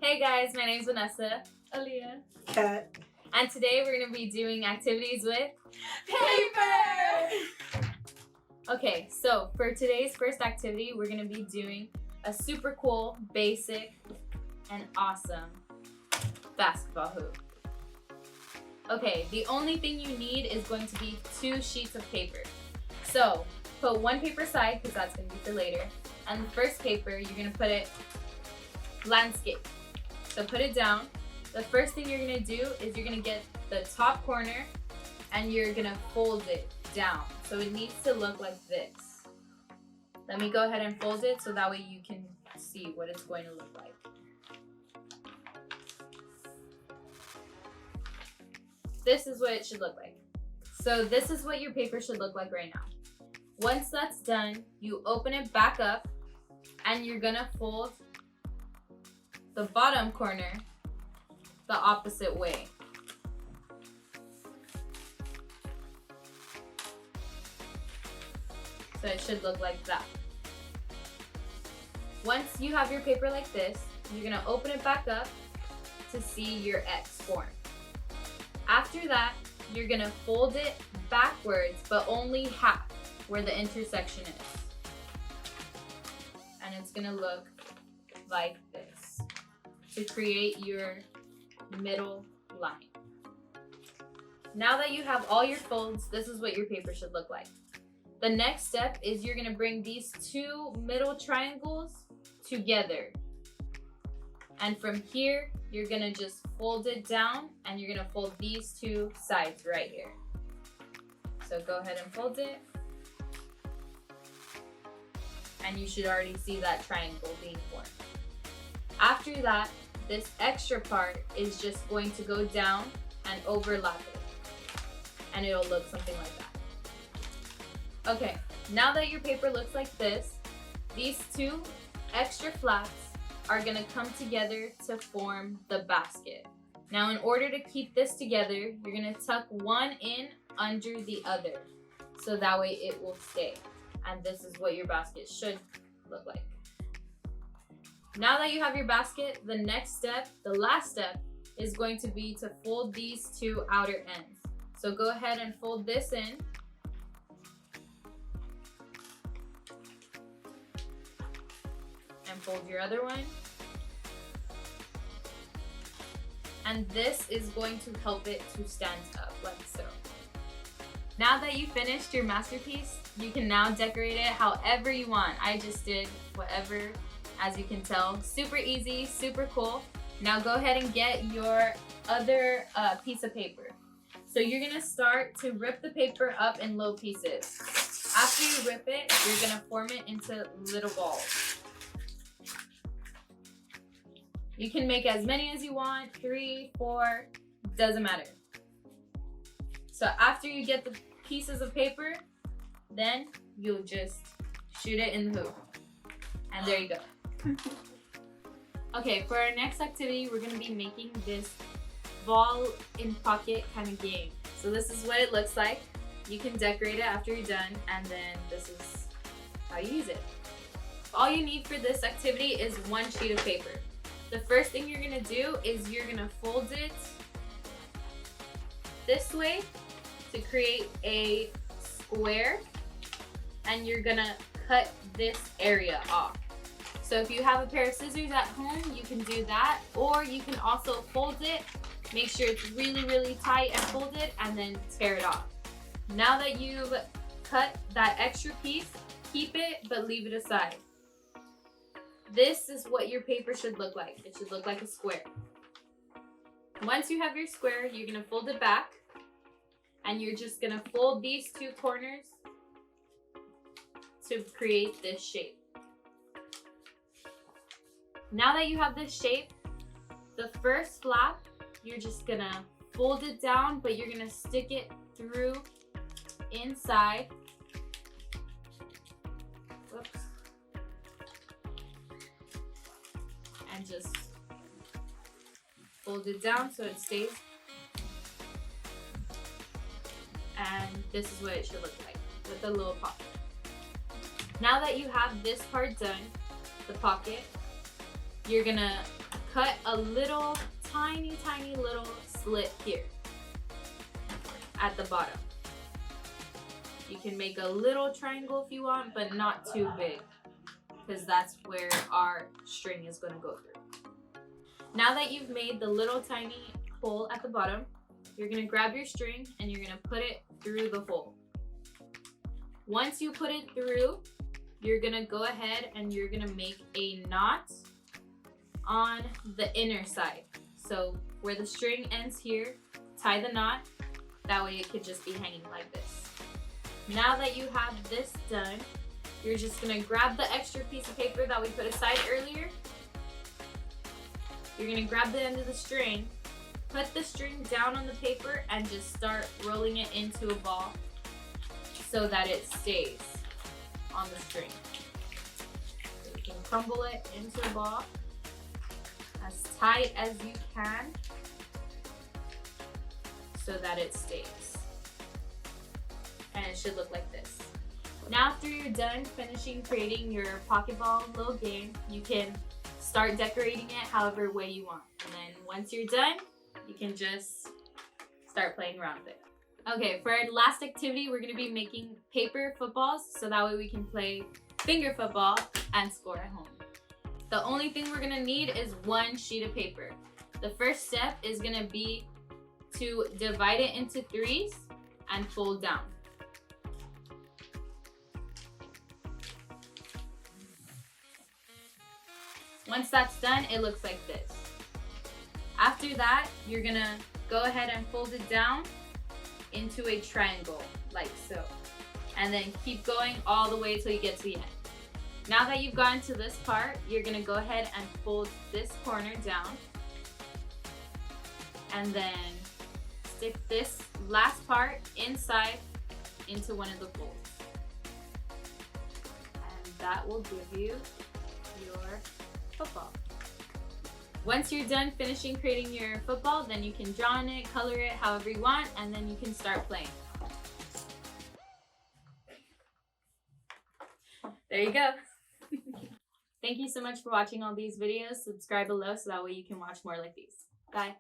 Hey guys, my name is Vanessa, Aliyah, Kat. and today we're going to be doing activities with paper! Okay, so for today's first activity, we're going to be doing a super cool, basic, and awesome basketball hoop. Okay, the only thing you need is going to be 2 sheets of paper. So put one paper aside because that's going to be for later, and the first paper you're going to put it landscape. So put it down. The first thing you're going to do is you're going to get the top corner and you're going to fold it down. So it needs to look like this. Let me go ahead and fold it so that way you can see what it's going to look like. This is what it should look like. So this is what your paper should look like right now. Once that's done, you open it back up and you're gonna fold the bottom corner the opposite way. So it should look like that. Once you have your paper like this, you're gonna open it back up to see your X form. After that, you're gonna fold it backwards, but only half where the intersection is. And it's gonna look like this to create your middle line. Now that you have all your folds, this is what your paper should look like. The next step is you're gonna bring these 2 middle triangles together. And from here, you're gonna just fold it down and you're gonna fold these 2 sides right here. So go ahead and fold it. And you should already see that triangle being formed. After that, this extra part is just going to go down and overlap it. And it'll look something like that. Okay, now that your paper looks like this, these 2 extra flaps are gonna come together to form the basket. Now in order to keep this together, you're gonna tuck one in under the other. So that way it will stay. And this is what your basket should look like. Now that you have your basket, the next step, the last step, is going to be to fold these 2 outer ends. So go ahead and fold this in. And fold your other one. And this is going to help it to stand up like so. Now that you finished your masterpiece, you can now decorate it however you want. I just did whatever, as you can tell. Super easy, super cool. Now go ahead and get your other piece of paper. So you're gonna start to rip the paper up in little pieces. After you rip it, you're gonna form it into little balls. You can make as many as you want, 3, 4, doesn't matter. So after you get the pieces of paper, then you'll just shoot it in the hoop. And there you go. Okay, for our next activity, we're gonna be making this ball in pocket kind of game. So this is what it looks like. You can decorate it after you're done, and then this is how you use it. All you need for this activity is 1 sheet of paper. The first thing you're gonna do is you're gonna fold it this way to create a square, and you're gonna cut this area off. So if you have a pair of scissors at home, you can do that, or you can also fold it, make sure it's really, really tight and fold it, and then tear it off. Now that you've cut that extra piece, keep it, but leave it aside. This is what your paper should look like. It should look like a square. Once you have your square, you're gonna fold it back, and you're just gonna fold these 2 corners to create this shape. Now that you have this shape, the first flap, you're just gonna fold it down, but you're gonna stick it through inside. Whoops. And just fold it down so it stays. And this is what it should look like with a little pocket. Now that you have this part done, the pocket, you're gonna cut a little tiny little slit here at the bottom. You can make a little triangle if you want, but not too big, because that's where our string is going to go through. Now that you've made the little tiny hole at the bottom, you're going to grab your string and you're going to put it through the hole. Once you put it through, you're going to go ahead and you're going to make a knot on the inner side. So where the string ends here, tie the knot. That way it could just be hanging like this. Now that you have this done, you're just going to grab the extra piece of paper that we put aside earlier. You're going to grab the end of the string, put the string down on the paper, and just start rolling it into a ball so that it stays on the string. So you can crumble it into a ball as tight as you can so that it stays. And it should look like this. Now after you're done finishing creating your pocket ball little game, you can start decorating it however way you want. And then once you're done, you can just start playing around with it. Okay, for our last activity, we're gonna be making paper footballs so that way we can play finger football and score at home. The only thing we're gonna need is one sheet of paper. The first step is gonna be to divide it into threes and fold down. Once that's done, it looks like this. After that, you're gonna go ahead and fold it down into a triangle, like so. And then keep going all the way till you get to the end. Now that you've gotten to this part, you're gonna go ahead and fold this corner down. And then stick this last part inside into one of the folds. And that will give you your football. Once you're done finishing creating your football, then you can draw on it, color it however you want, and then you can start playing. There you go. Thank you so much for watching all these videos. Subscribe below so that way you can watch more like these. Bye.